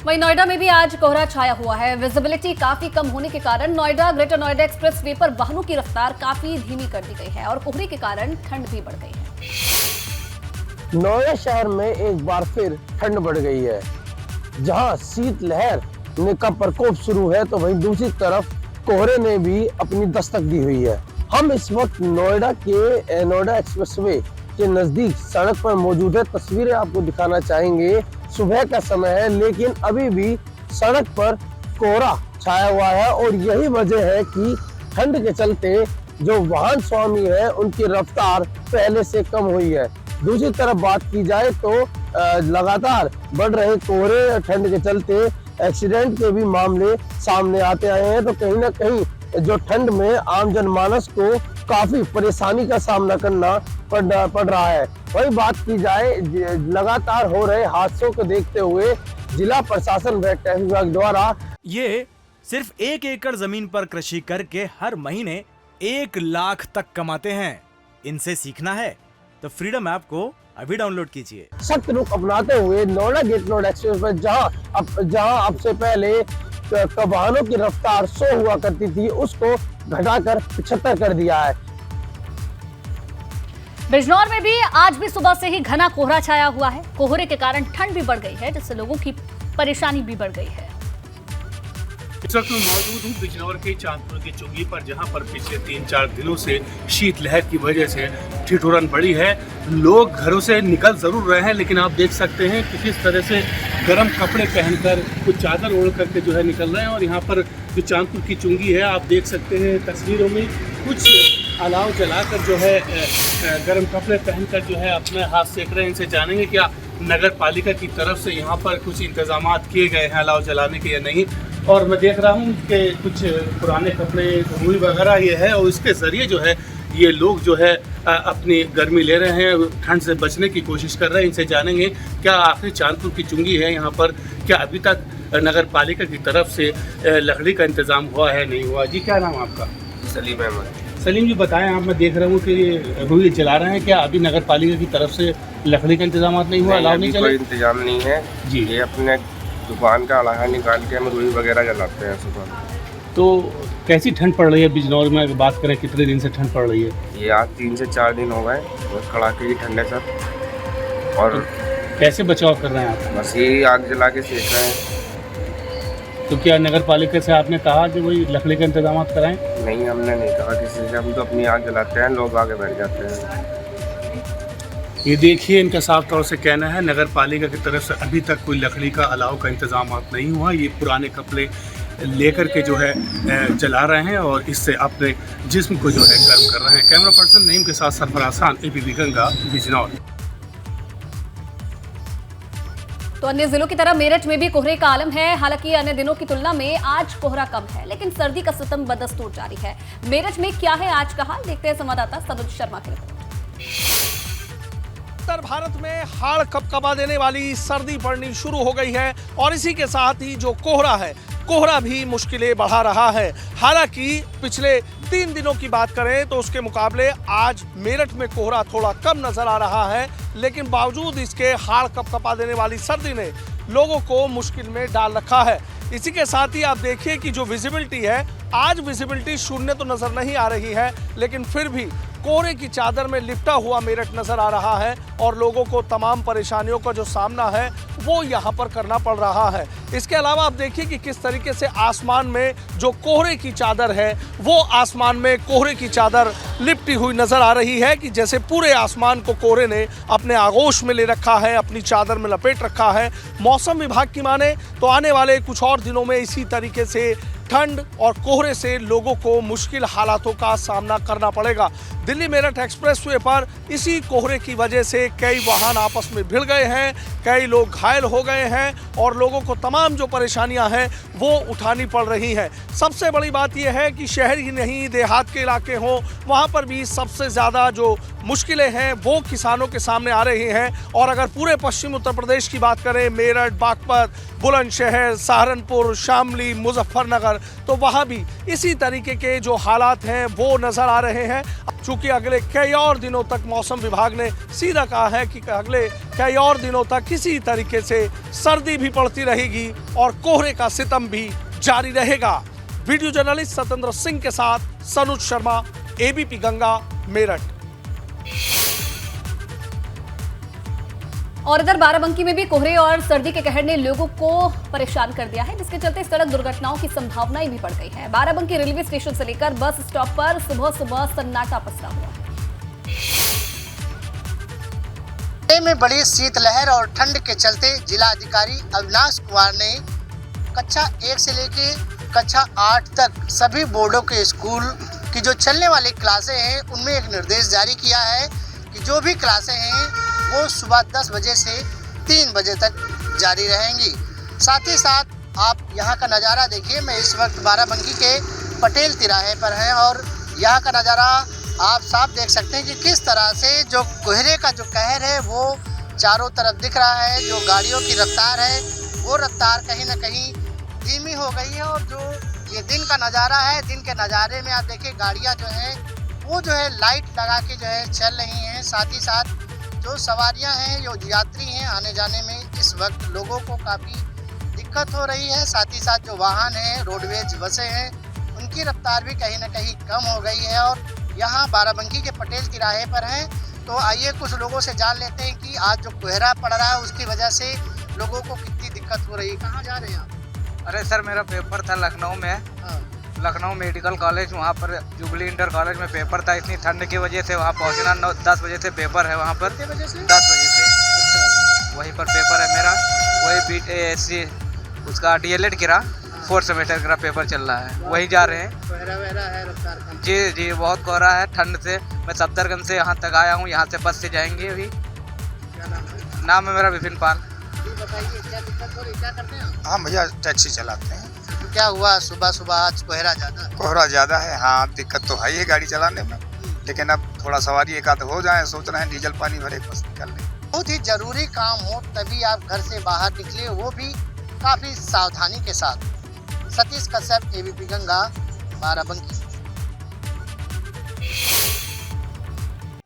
वहीं नोएडा में भी आज कोहरा छाया हुआ है। विजिबिलिटी काफी कम होने के कारण नोएडा ग्रेटर नोएडा एक्सप्रेसवे पर वाहनों की रफ्तार काफी धीमी कर दी गई है और कोहरे के कारण ठंड भी बढ़ गई है। नोएडा शहर में एक बार फिर ठंड बढ़ गई है। जहां शीतलहर का प्रकोप शुरू है तो वहीं दूसरी तरफ कोहरे ने भी अपनी दस्तक दी हुई है। हम इस वक्त नोएडा एक्सप्रेसवे के नजदीक सड़क पर मौजूद है। तस्वीरें आपको दिखाना चाहेंगे। सुबह का समय है लेकिन अभी भी सड़क पर कोहरा छाया हुआ है और यही वजह है कि ठंड के चलते जो वाहन स्वामी है उनकी रफ्तार पहले से कम हुई है। दूसरी तरफ बात की जाए तो लगातार बढ़ रहे कोहरे ठंड के चलते एक्सीडेंट के भी मामले सामने आते आए हैं। तो कहीं ना कहीं जो ठंड में आम जनमानस को काफी परेशानी का सामना करना पड़ रहा है। वही बात की जाए लगातार हो रहे हादसों को देखते हुए जिला प्रशासन व ट्रैफिक विभाग द्वारा ये सिर्फ 1 एकड़ जमीन पर कृषि करके हर महीने 1 लाख तक कमाते हैं। इनसे सीखना है तो फ्रीडम ऐप को अभी डाउनलोड कीजिए। सख्त रुख अपनाते हुए नोएडा ग्रेटर नोएडा एक्सप्रेस पर जहां अब से पहले वाहनों की रफ्तार 100 हुआ करती थी उसको घटाकर 75 कर दिया है। बिजनौर में भी आज भी सुबह से ही घना कोहरा छाया हुआ है। कोहरे के कारण ठंड भी बढ़ गई है जिससे लोगों की परेशानी भी बढ़ गई है। इस वक्त मैं मौजूद हूँ बिजनौर के चांदपुर की चुंगी पर, जहाँ पर पिछले 3-4 दिनों से शीतलहर की वजह से ठिठुरन बढ़ी है। लोग घरों से निकल जरूर रहे हैं लेकिन आप देख सकते हैं कि किस तरह से गर्म कपड़े पहनकर कुछ चादर ओढ़ करके जो है निकल रहे हैं। और यहाँ पर जो चांदपुर की चुंगी है आप देख सकते हैं तस्वीरों में कुछ अलाव जलाकर जो है गर्म कपड़े पहनकर जो है अपने हाथ सेक रहे हैं। इनसे जानेंगे क्या नगर पालिका की तरफ से यहाँ पर कुछ इंतजाम किए गए हैं अलाव जलाने के या नहीं। और मैं देख रहा हूँ कि कुछ पुराने कपड़े रुई वगैरह ये है और इसके ज़रिए जो है ये लोग जो है अपनी गर्मी ले रहे हैं, ठंड से बचने की कोशिश कर रहे हैं। इनसे जानेंगे क्या आखिर चांदपुर की चुंगी है यहाँ पर क्या अभी तक नगर पालिका की तरफ से लकड़ी का इंतज़ाम हुआ है नहीं हुआ। जी क्या नाम आपका? सलीम अहमद। सलीम जी बताएं, आप मैं देख रहा हूँ कि ये रुई जला रहे हैं, क्या अभी नगर पालिका की तरफ से लकड़ी का इंतजाम नहीं हुआ? अलाव नहीं चले? कोई इंतजाम नहीं है जी। ये अपने दुकान का अलाहा निकाल के हम रुई वगैरह जलाते हैं सुबह। तो कैसी ठंड पड़ रही है बिजनौर में? अगर बात करें कितने दिन से ठंड पड़ रही है? ये आज 3 से 4 दिन हो गए, बहुत कड़ाके की ठंड है सर। और कैसे बचाव कर रहे हैं आप? बस ये आग जला के सेक रहे हैं। तो क्या नगर पालिका से आपने कहा कि वही लकड़ी का इंतजाम कराएं? नहीं, हमने नहीं कहा किसी से, हम तो अपनी आग जलाते हैं, लोग आगे बैठ जाते हैं। ये देखिए इनका साफ तौर से कहना है नगर पालिका की तरफ से अभी तक कोई लकड़ी का अलाव का इंतजाम नहीं हुआ। ये पुराने कपड़े लेकर के जो है जला रहे हैं और इससे अपने जिस्म को जो है गर्म कर रहे हैं। कैमरा पर्सन नईम के साथ सरफराज खान, ABP गंगा, बिजनौर। तो अन्य जिलों की तरह मेरठ में भी कोहरे का आलम है। हालांकि अन्य दिनों की तुलना में आज कोहरा कम है लेकिन सर्दी का सितम बदस्तूर जारी है। मेरठ में क्या है आज का हाल, देखते हैं संवाददाता सरोज शर्मा की रिपोर्ट। उत्तर भारत में हाड़ कपकपा देने वाली सर्दी पड़नी शुरू हो गई है और इसी के साथ ही जो कोहरा है, कोहरा भी मुश्किलें बढ़ा रहा है। हालांकि पिछले 3 दिनों की बात करें तो उसके मुकाबले आज मेरठ में कोहरा थोड़ा कम नजर आ रहा है, लेकिन बावजूद इसके हाड़ कपकपा देने वाली सर्दी ने लोगों को मुश्किल में डाल रखा है। इसी के साथ ही आप देखिए कि जो विजिबिलिटी है, आज विजिबिलिटी 0 तो नजर नहीं आ रही है लेकिन फिर भी कोहरे की चादर में लिपटा हुआ मेरठ नजर आ रहा है और लोगों को तमाम परेशानियों का जो सामना है वो यहाँ पर करना पड़ रहा है। इसके अलावा आप देखिए कि किस तरीके से आसमान में जो कोहरे की चादर है वो आसमान में कोहरे की चादर लिपटी हुई नजर आ रही है कि जैसे पूरे आसमान को कोहरे ने अपने आगोश में ले रखा है, अपनी चादर में लपेट रखा है। मौसम विभाग की माने तो आने वाले कुछ और दिनों में इसी तरीके से ठंड और कोहरे से लोगों को मुश्किल हालातों का सामना करना पड़ेगा। दिल्ली मेरठ एक्सप्रेसवे पर इसी कोहरे की वजह से कई वाहन आपस में भिड़ गए हैं, कई लोग घायल हो गए हैं और लोगों को तमाम जो परेशानियां हैं वो उठानी पड़ रही हैं। सबसे बड़ी बात यह है कि शहर ही नहीं, देहात के इलाके हों, वहां पर भी सबसे ज़्यादा जो मुश्किलें हैं वो किसानों के सामने आ रही हैं। और अगर पूरे पश्चिम उत्तर प्रदेश की बात करें, मेरठ, बागपत, बुलंदशहर, सहारनपुर, शामली, मुजफ्फरनगर, तो वहाँ भी इसी तरीके के जो हालात हैं वो नज़र आ रहे हैं। चूंकि अगले कई और दिनों तक मौसम विभाग ने सीधा कहा है कि अगले कई और दिनों तक किसी तरीके से सर्दी भी पड़ती रहेगी और कोहरे का सितम भी जारी रहेगा। वीडियो जर्नलिस्ट सत्येंद्र सिंह के साथ सनुज शर्मा, एबीपी गंगा, मेरठ। और इधर बाराबंकी में भी कोहरे और सर्दी के कहर ने लोगों को परेशान कर दिया है, जिसके चलते सड़क दुर्घटनाओं की संभावनाएं भी बढ़ गई है। बाराबंकी रेलवे स्टेशन से लेकर बस स्टॉप पर सुबह सुबह सन्नाटा पसरा हुआ है। में बड़ी शीतलहर और ठंड के चलते जिला अधिकारी अविनाश कुमार ने कक्षा 1 से लेकर कक्षा 8 तक सभी बोर्डों के स्कूल की जो चलने वाली क्लासें हैं उनमें एक निर्देश जारी किया है कि जो भी क्लासें हैं वो सुबह 10 बजे से 3 बजे तक जारी रहेंगी। साथ ही साथ आप यहाँ का नज़ारा देखिए। मैं इस वक्त बाराबंकी के पटेल तिराहे पर हैं और यहाँ का नज़ारा आप साफ देख सकते हैं कि किस तरह से जो कोहरे का जो कहर है वो चारों तरफ दिख रहा है। जो गाड़ियों की रफ्तार है वो रफ्तार कहीं ना कहीं धीमी हो गई है और जो ये दिन का नज़ारा है, दिन के नज़ारे में आप देखिए गाड़ियाँ जो है वो जो है लाइट लगा के जो है चल रही हैं। साथ ही साथ जो सवारियां हैं, जो यात्री हैं, आने जाने में इस वक्त लोगों को काफ़ी दिक्कत हो रही है। साथ ही साथ जो वाहन हैं, रोडवेज बसें हैं, उनकी रफ्तार भी कहीं ना कहीं कम हो गई है और यहाँ बाराबंकी के पटेल तिराहे पर हैं। तो आइए कुछ लोगों से जान लेते हैं कि आज जो कोहरा पड़ रहा है उसकी वजह से लोगों को कितनी दिक्कत हो रही है। कहाँ जा रहे हैं आप? अरे सर, मेरा पेपर था लखनऊ में, लखनऊ मेडिकल कॉलेज, वहाँ पर जुबली इंटर कॉलेज में पेपर था। इतनी ठंड की वजह से वहाँ पहुँचना 9-10 बजे से पेपर है वहाँ पर, 10 बजे से वहीं पर पेपर है मेरा। वही BSc उसका DLED गिरा, 4th सेमेस्टर का पेपर चल रहा है, वहीं जा रहे हैं। जी बहुत कोहरा है ठंड से। मैं सफदरगंज से यहाँ तक आया हूँ, यहाँ से बस से जाएंगे अभी। नाम है मेरा विपिन पाल। क्या दिक्कत हो रही, क्या करते हैं? हाँ भैया, टैक्सी चलाते हैं। क्या हुआ सुबह सुबह आज कोहरा ज़्यादा? कोहरा ज़्यादा है, हाँ दिक्कत तो है ही गाड़ी चलाने में, लेकिन अब थोड़ा सवारी एक आध हो जाए, सोच रहे हैं डीजल पानी भरे बस निकल लें। बहुत ही जरूरी काम हो तभी आप घर से बाहर निकले, वो भी काफ़ी सावधानी के साथ। सतीश कश्यप, एबीपी गंगा, बाराबंकी।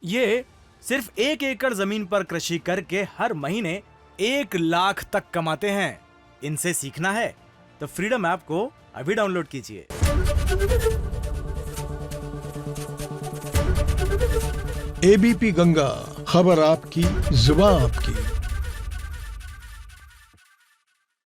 ये सिर्फ 1 एकड़ जमीन पर कृषि करके हर महीने 1 लाख तक कमाते हैं। इनसे सीखना है तो फ्रीडम ऐप को अभी डाउनलोड कीजिए। एबीपी गंगा, खबर आपकी, जुबान आपकी।